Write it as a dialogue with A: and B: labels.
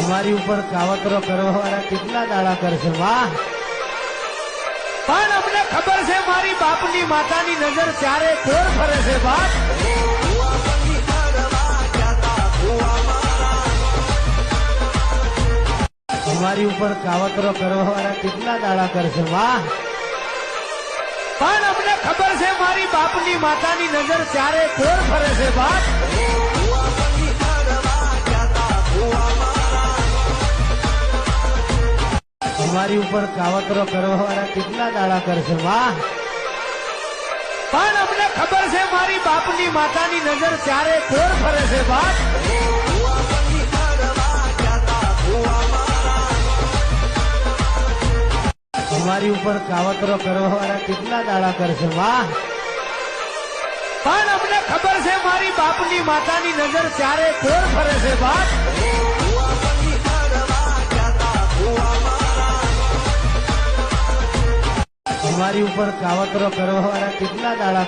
A: તમારી ઉપર કાવતરો કરવા વાળા કેટલા દાડા કરશે વાહ, પણ અમને ખબર છે મારી બાપની માતાની નજર ચારે કોર ફરે છે બાપ. તમારી ઉપર કાવતરો કરવા વાળા કેટલા દાડા કરશે વાહ, પણ અમને ખબર છે મારી બાપની માતાની નજર ચારે કોર ફરે છે બાપ. તમારી ઉપર કાવતરો કરવા વાળા કેટલા દાડા કરશે વાહ, પણ અમને ખબર છે મારી બાપની માતાની નજર ચારે કોર ફરે છે બાપ. તમારી ઉપર કાવતરો કરવા વાળા કેટલા દાડા કરશે વાહ, પણ અમને ખબર છે મારી બાપની માતાની નજર ચારે કોર ફરે છે બાપ. તમારી ઉપર કાવતરો કરવા વાળા કેટલા દાડા